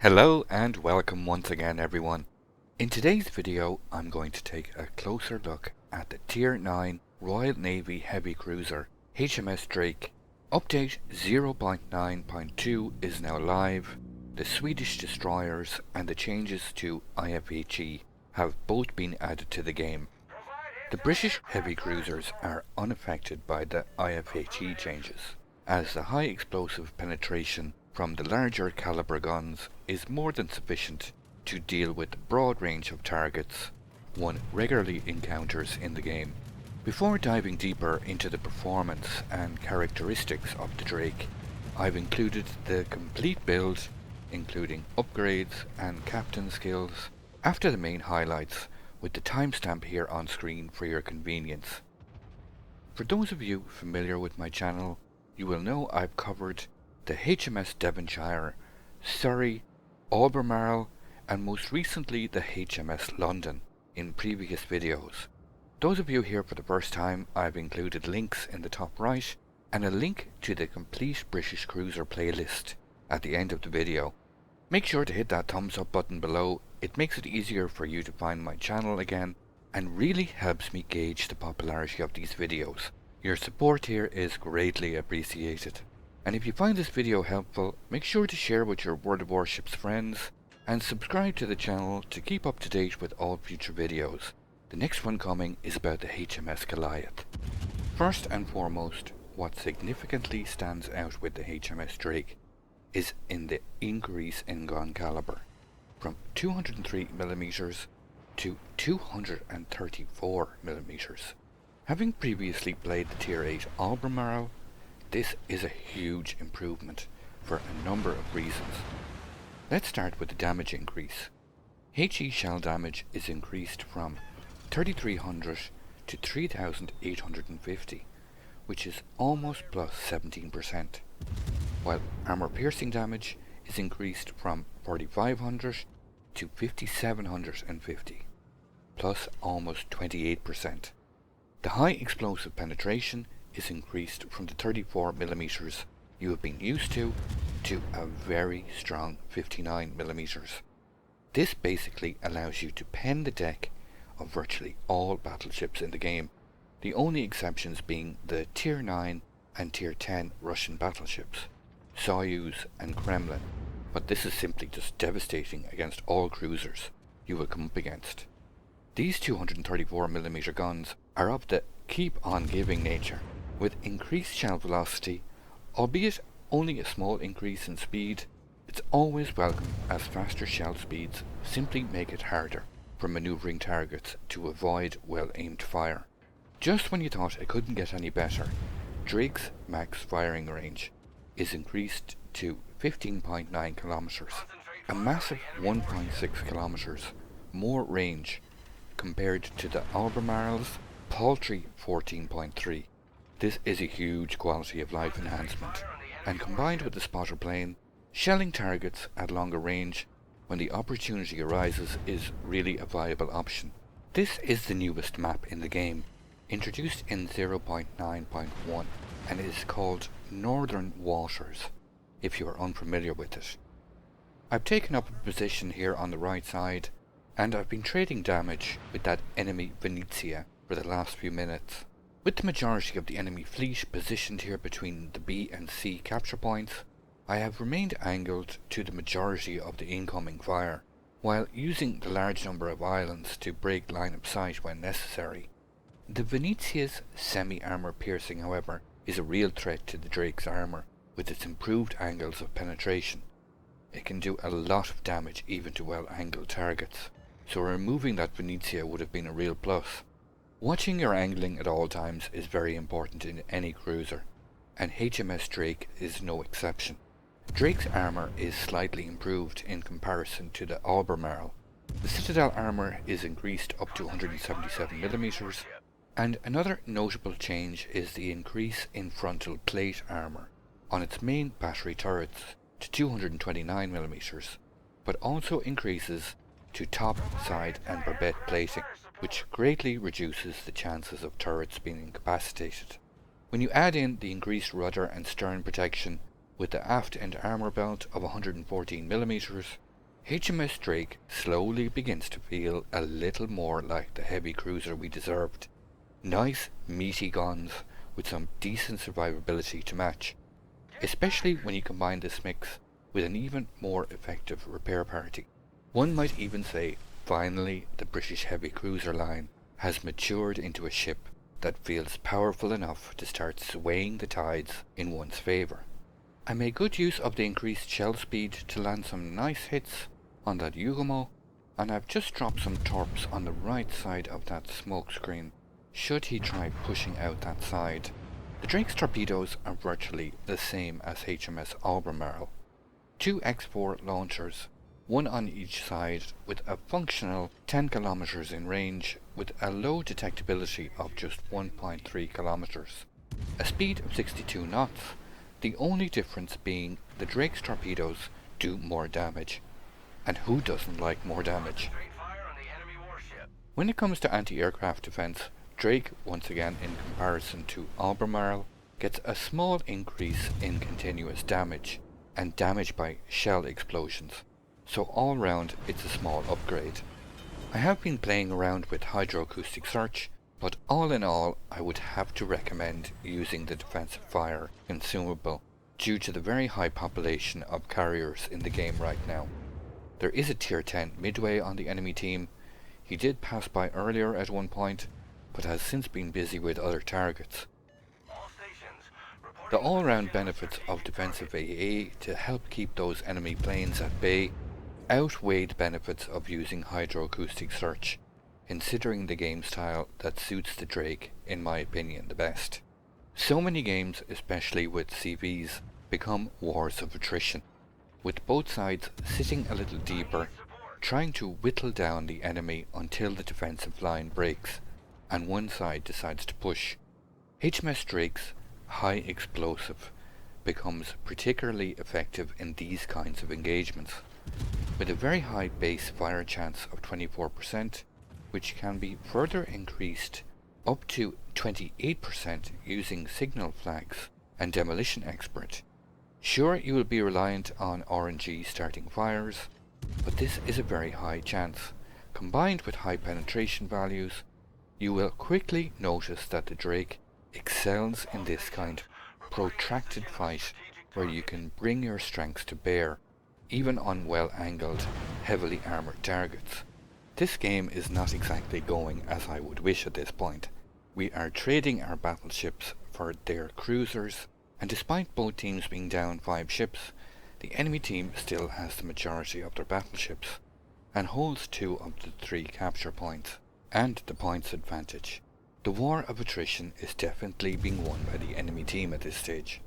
Hello and welcome once again everyone. In today's video I'm going to take a closer look at the Tier IX Royal Navy Heavy Cruiser HMS Drake. Update 0.9.2 is now live. The Swedish destroyers and the changes to IFHE have both been added to the game. The British heavy cruisers are unaffected by the IFHE changes, as the high explosive penetration from the larger caliber guns is more than sufficient to deal with the broad range of targets one regularly encounters in the game. Before diving deeper into the performance and characteristics of the Drake, I've included the complete build, including upgrades and captain skills, after the main highlights, with the timestamp here on screen for your convenience. For those of you familiar with my channel, you will know I've covered the HMS Devonshire, Surrey, Albemarle, and most recently the HMS London in previous videos. Those of you here for the first time, I've included links in the top right and a link to the complete British Cruiser playlist at the end of the video. Make sure to hit that thumbs up button below. It makes it easier for you to find my channel again and really helps me gauge the popularity of these videos. Your support here is greatly appreciated. And if you find this video helpful, make sure to share with your World of Warships friends and subscribe to the channel to keep up to date with all future videos. The next one coming is about the HMS Goliath. First and foremost, what significantly stands out with the HMS Drake is in the increase in gun caliber, from 203mm to 234mm. Having previously played the Tier VIII Albemarle, this is a huge improvement for a number of reasons. Let's start with the damage increase. HE shell damage is increased from 3300 to 3850, which is almost plus 17%, while armor piercing damage is increased from 4500 to 5750, plus almost 28%. The high explosive penetration is increased from the 34mm you have been used to a very strong 59mm. This basically allows you to pen the deck of virtually all battleships in the game, the only exceptions being the Tier IX and Tier X Russian battleships, Soyuz and Kremlin, but this is simply just devastating against all cruisers you will come up against. These 234mm guns are of the keep on giving nature, with increased shell velocity, albeit only a small increase in speed. It's always welcome, as faster shell speeds simply make it harder for maneuvering targets to avoid well-aimed fire. Just when you thought it couldn't get any better, Drake's max firing range is increased to 15.9 kilometers, a massive 1.6 kilometers more range compared to the Albemarle's paltry 14.3. This is a huge quality of life enhancement, and combined with the spotter plane, shelling targets at longer range when the opportunity arises is really a viable option. This is the newest map in the game, introduced in 0.9.1, and is called Northern Waters, if you are unfamiliar with it. I've taken up a position here on the right side, and I've been trading damage with that enemy Venezia for the last few minutes. With the majority of the enemy fleet positioned here between the B and C capture points, I have remained angled to the majority of the incoming fire, while using the large number of islands to break line of sight when necessary. The Venezia's semi-armor piercing, however, is a real threat to the Drake's armor, with its improved angles of penetration. It can do a lot of damage even to well-angled targets, so removing that Venezia would have been a real plus. Watching your angling at all times is very important in any cruiser, and HMS Drake is no exception. Drake's armor is slightly improved in comparison to the Albemarle. The Citadel armor is increased up to 177mm, and another notable change is the increase in frontal plate armor on its main battery turrets to 229mm, but also increases to top, side and barbette plating, which greatly reduces the chances of turrets being incapacitated. When you add in the increased rudder and stern protection with the aft end armor belt of 114mm, HMS Drake slowly begins to feel a little more like the heavy cruiser we deserved. Nice, meaty guns with some decent survivability to match, especially when you combine this mix with an even more effective repair party. One might even say, finally, the British heavy cruiser line has matured into a ship that feels powerful enough to start swaying the tides in one's favour. I made good use of the increased shell speed to land some nice hits on that Yugomo, and I've just dropped some torps on the right side of that smoke screen, should he try pushing out that side. The Drake's torpedoes are virtually the same as HMS Albemarle. 2 X4 launchers, one on each side, with a functional 10 kilometers in range with a low detectability of just 1.3 kilometers. A speed of 62 knots, the only difference being the Drake's torpedoes do more damage. And who doesn't like more damage? When it comes to anti-aircraft defense, Drake, once again in comparison to Albemarle, gets a small increase in continuous damage and damage by shell explosions, so all round it's a small upgrade. I have been playing around with hydroacoustic search, but all in all I would have to recommend using the defensive fire consumable due to the very high population of carriers in the game right now. There is a Tier 10 midway on the enemy team. He did pass by earlier at one point, but has since been busy with other targets. The all-round benefits of defensive AA to help keep those enemy planes at bay outweigh the benefits of using hydroacoustic search, considering the game style that suits the Drake, in my opinion, the best. So many games, especially with CVs, become wars of attrition, with both sides sitting a little deeper, trying to whittle down the enemy until the defensive line breaks, and one side decides to push. HMS Drake's high explosive becomes particularly effective in these kinds of engagements, with a very high base fire chance of 24%, which can be further increased up to 28% using signal flags and demolition expert. Sure, you will be reliant on RNG starting fires, but this is a very high chance. Combined with high penetration values, you will quickly notice that the Drake excels in this kind of protracted fight where you can bring your strengths to bear, even on well-angled, heavily armoured targets. This game is not exactly going as I would wish at this point. We are trading our battleships for their cruisers, and despite both teams being down 5 ships, the enemy team still has the majority of their battleships, and holds 2 of the 3 capture points, and the points advantage. The war of attrition is definitely being won by the enemy team at this stage.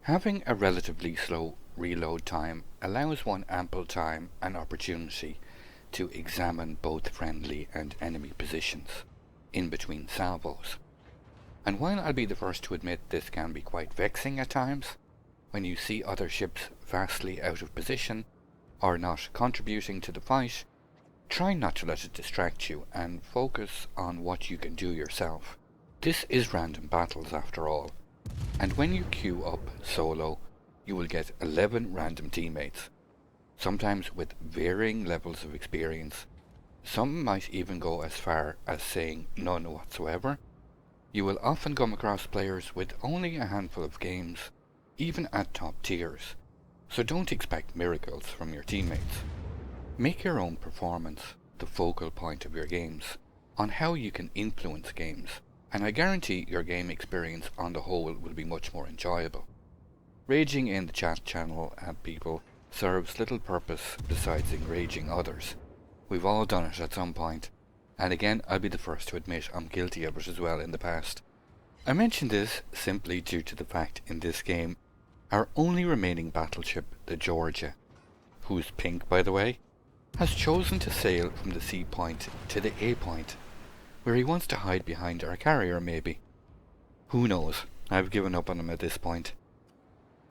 Having a relatively slow reload time allows one ample time and opportunity to examine both friendly and enemy positions in between salvos. And while I'll be the first to admit this can be quite vexing at times, when you see other ships vastly out of position or not contributing to the fight, try not to let it distract you and focus on what you can do yourself. This is random battles after all, and when you queue up solo, you will get 11 random teammates, sometimes with varying levels of experience. Some might even go as far as saying none whatsoever. You will often come across players with only a handful of games, even at top tiers, so don't expect miracles from your teammates. Make your own performance the focal point of your games, on how you can influence games, and I guarantee your game experience on the whole will be much more enjoyable. Raging in the chat channel at people serves little purpose besides enraging others. We've all done it at some point, and again I'll be the first to admit I'm guilty of it as well in the past. I mention this simply due to the fact in this game, our only remaining battleship, the Georgia, who's pink by the way, has chosen to sail from the C point to the A point, where he wants to hide behind our carrier maybe. Who knows, I've given up on him at this point.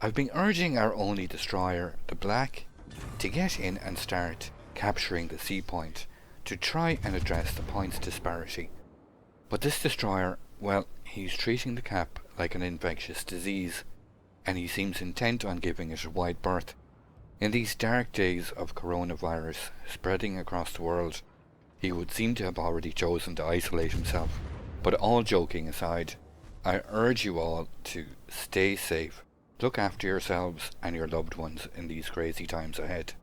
I've been urging our only destroyer, the Black, to get in and start capturing the C point to try and address the points disparity. But this destroyer, well, he's treating the cap like an infectious disease, and he seems intent on giving it a wide berth. In these dark days of coronavirus spreading across the world, he would seem to have already chosen to isolate himself. But all joking aside, I urge you all to stay safe, look after yourselves and your loved ones in these crazy times ahead.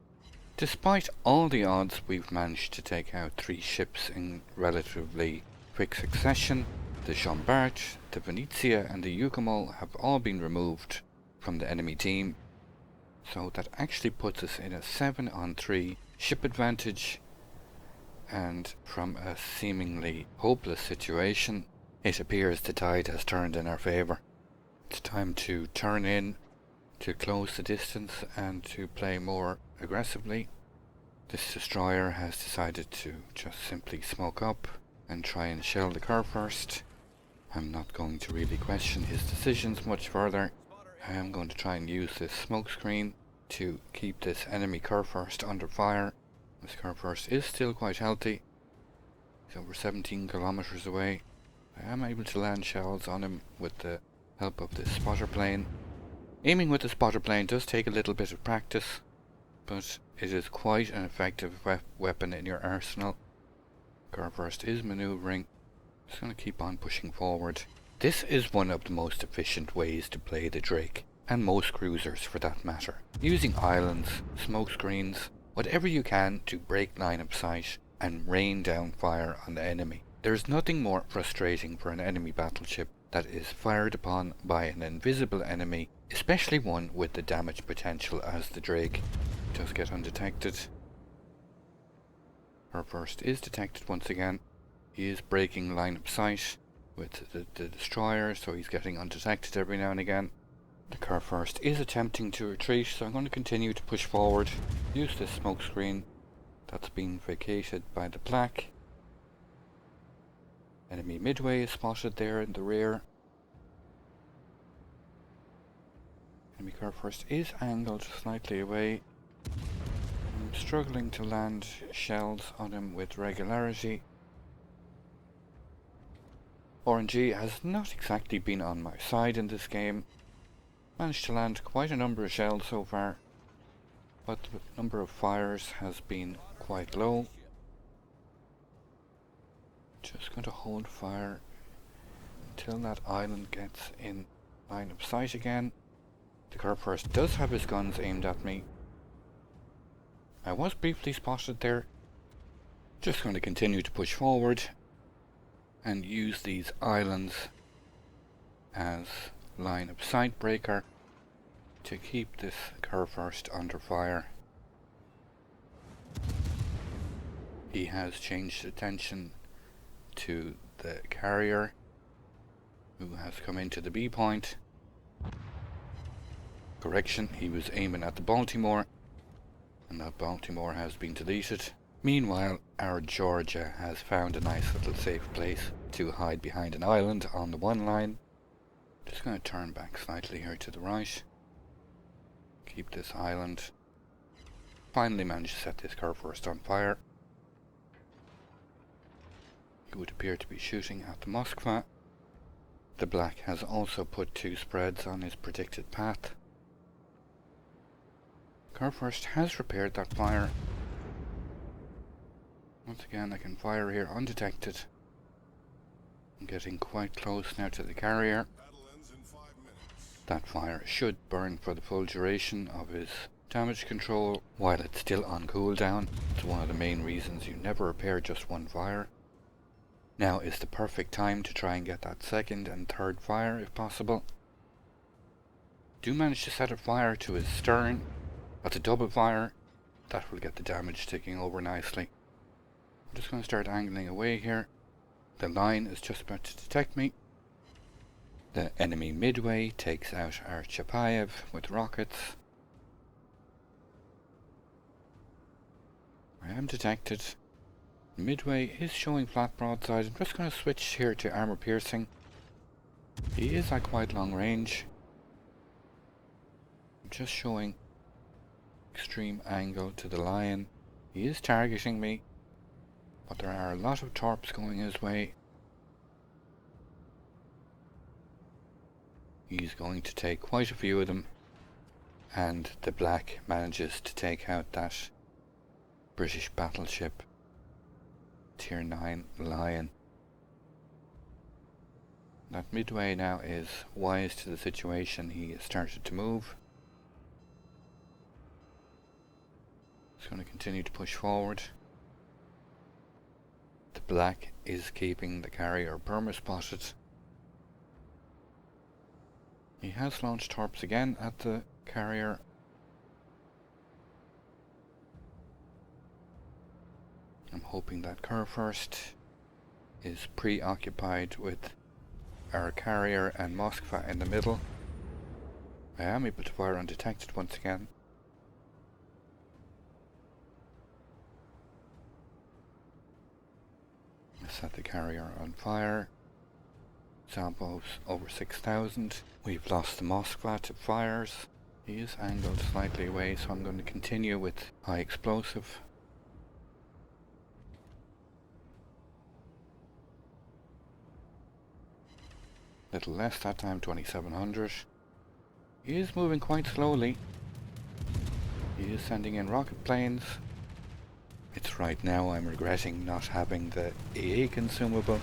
Despite all the odds, we've managed to take out 3 ships in relatively quick succession. The Jean Bart, the Venezia and the Yukamal have all been removed from the enemy team, so that actually puts us in a 7-on-3 ship advantage, and from a seemingly hopeless situation, it appears the tide has turned in our favour. It's time to turn in, to close the distance and to play more aggressively. This destroyer has decided to just simply smoke up and try and shell the curve first. I'm not going to really question his decisions much further. I am going to try and use this smoke screen to keep this enemy curve first under fire. This curve first is still quite healthy. He's over 17 kilometers away. I am able to land shells on him with the help of this spotter plane. Aiming with the spotter plane does take a little bit of practice, but it is quite an effective weapon in your arsenal. Curve first is maneuvering. Just going to keep on pushing forward. This is one of the most efficient ways to play the Drake, and most cruisers for that matter. Using islands, smoke screens, whatever you can to break line of sight and rain down fire on the enemy. There is nothing more frustrating for an enemy battleship that is fired upon by an invisible enemy, especially one with the damage potential as the Drake. Just get undetected. Her first is detected once again. He is breaking line of sight with the destroyer, so he's getting undetected every now and again. The curve first is attempting to retreat, so I'm going to continue to push forward. Use this smoke screen that's been vacated by the black. Enemy midway is spotted there in the rear. Enemy curve first is angled slightly away. I'm struggling to land shells on him with regularity. RNG has not exactly been on my side in this game. Managed to land quite a number of shells so far, but the number of fires has been quite low. Just going to hold fire until that island gets in line of sight again. The curve first does have his guns aimed at me. I was briefly spotted there. Just going to continue to push forward and use these islands as line of sight breaker to keep this curve first under fire. He has changed attention to the carrier, who has come into the B point. Correction, he was aiming at the Baltimore, and that Baltimore has been deleted. Meanwhile, our Georgia has found a nice little safe place to hide behind an island on the one line. Just going to turn back slightly here to the right. Keep this island. Finally managed to set this curve first on fire. He would appear to be shooting at the Moskva. The black has also put 2 spreads on his predicted path. Curve first has repaired that fire. Once again I can fire here undetected. I'm getting quite close now to the carrier. That fire should burn for the full duration of his damage control while it's still on cooldown. It's one of the main reasons you never repair just one fire. Now is the perfect time to try and get that second and third fire if possible. Do manage to set a fire to his stern. That's a double fire. That will get the damage ticking over nicely. I'm just going to start angling away here. The line is just about to detect me. The enemy midway takes out our Chapayev with rockets. I am detected. Midway is showing flat broadside. I'm just going to switch here to armor piercing. He is at quite long range. I'm just showing extreme angle to the lion. He is targeting me, but there are a lot of torps going his way. He's going to take quite a few of them, and the black manages to take out that British battleship, Tier IX Lion. That Midway now is wise to the situation. He has started to move. He's going to continue to push forward. The black is keeping the carrier perma-spotted. He has launched torps again at the carrier. I'm hoping that Kerr first is preoccupied with our carrier and Moskva in the middle. I am able to fire undetected once again. Set the carrier on fire. Salvos over 6,000. We've lost the Moskva to fires. He is angled slightly away, so I'm going to continue with high explosive. Little less that time, 2,700. He is moving quite slowly. He is sending in rocket planes. It's right now I'm regretting not having the AA consumable.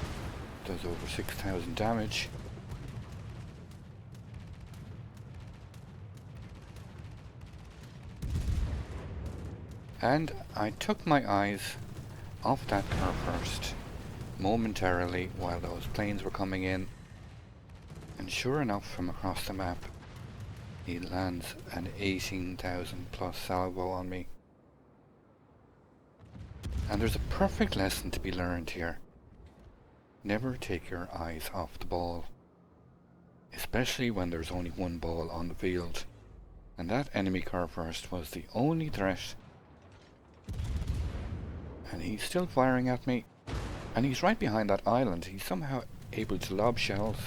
Does over 6,000 damage. And I took my eyes off that car first, momentarily, while those planes were coming in. And sure enough, from across the map, he lands an 18,000 plus salvo on me. And there's a perfect lesson to be learned here. Never take your eyes off the ball, especially when there's only one ball on the field. And that enemy car first was the only threat. And he's still firing at me. And he's right behind that island. He's somehow able to lob shells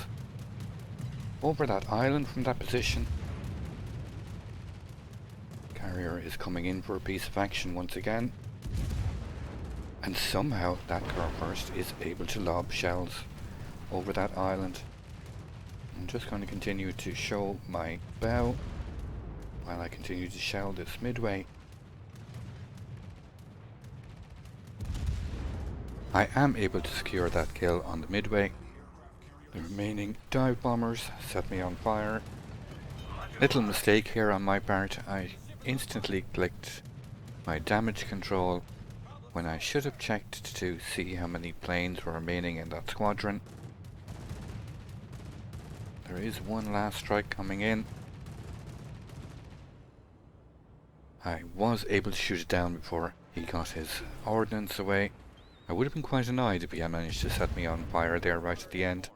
over that island from that position. Carrier is coming in for a piece of action once again. And somehow that car first is able to lob shells over that island. I'm just going to continue to show my bow while I continue to shell this Midway. I am able to secure that kill on the Midway. The remaining dive bombers set me on fire. Little mistake here on my part. I instantly clicked my damage control when I should have checked to see how many planes were remaining in that squadron. There is one last strike coming in. I was able to shoot it down before he got his ordnance away. I would have been quite annoyed if he had managed to set me on fire there right at the end.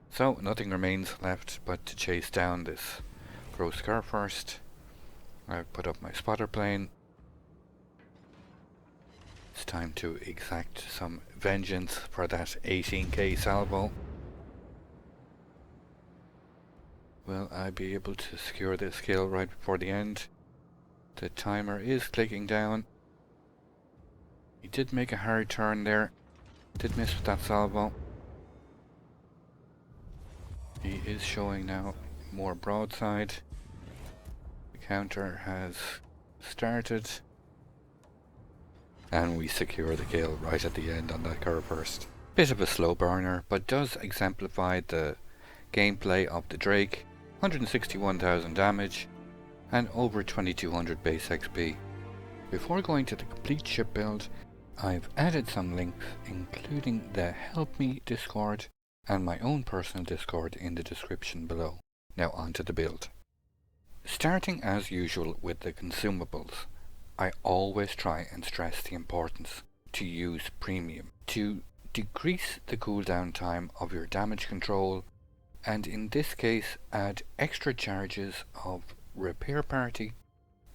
So nothing remains left but to chase down this gross car first. I've put up my spotter plane. It's time to exact some vengeance for that 18k salvo. Will I be able to secure this kill right before the end? The timer is clicking down. He did make a hard turn there. Did miss with that salvo. He is showing now more broadside. The counter has started. And we secure the kill right at the end on that car first. Bit of a slow burner, but does exemplify the gameplay of the Drake. 161,000 damage and over 2200 base XP. Before going to the complete ship build, I've added some links including the Help Me Discord and my own personal Discord in the description below. Now on to the build. Starting as usual with the consumables, I always try and stress the importance to use premium to decrease the cooldown time of your damage control, and in this case add extra charges of repair party,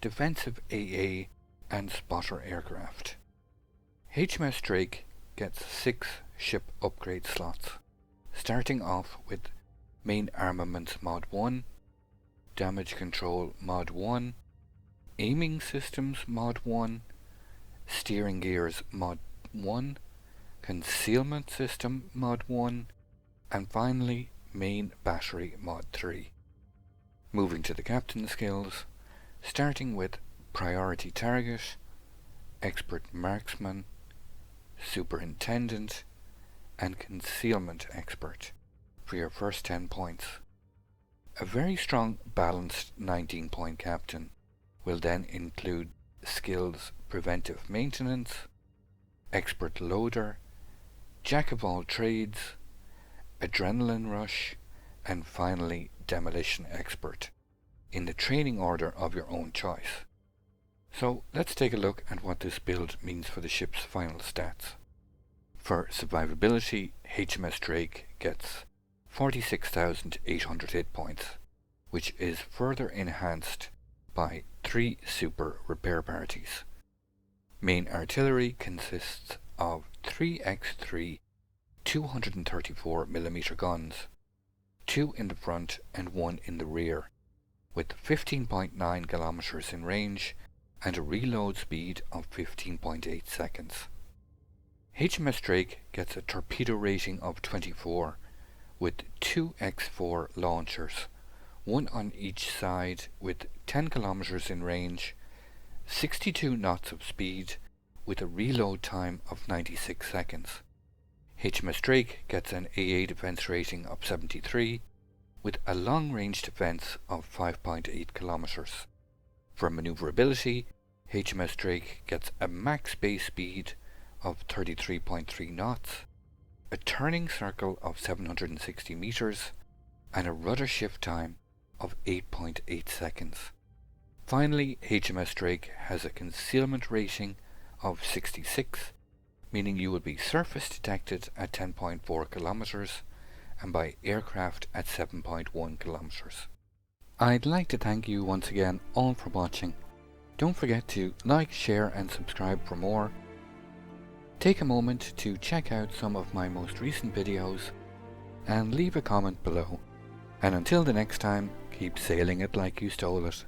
defensive AA and spotter aircraft. HMS Drake gets 6 ship upgrade slots, starting off with Main Armaments Mod 1, Damage Control Mod 1, Aiming Systems Mod 1, Steering Gears Mod 1, Concealment System Mod 1, and finally Main Battery Mod 3. Moving to the captain skills, starting with Priority Target, Expert Marksman, Superintendent, and Concealment Expert for your first 10 points. A very strong balanced 19-point captain will then include skills Preventive Maintenance, Expert Loader, Jack of all trades, Adrenaline Rush, and finally Demolition Expert, in the training order of your own choice. So let's take a look at what this build means for the ship's final stats. For survivability, HMS Drake gets 46,800 hit points, which is further enhanced by 3 super repair parties. Main artillery consists of 3x3 234mm guns, 2 in the front and 1 in the rear, with 15.9 kilometers in range and a reload speed of 15.8 seconds. HMS Drake gets a torpedo rating of 24, with 2 X4 launchers, 1 on each side with 10 kilometers in range, 62 knots of speed, with a reload time of 96 seconds. HMS Drake gets an AA defense rating of 73, with a long-range defense of 5.8 kilometers. For maneuverability, HMS Drake gets a max base speed of 33.3 knots, a turning circle of 760 meters, and a rudder shift time of 8.8 seconds. Finally, HMS Drake has a concealment rating of 66, meaning you will be surface detected at 10.4 kilometers and by aircraft at 7.1 kilometers. I'd like to thank you once again all for watching. Don't forget to like, share and subscribe for more. Take a moment to check out some of my most recent videos and leave a comment below. And until the next time, keep sailing it like you stole it.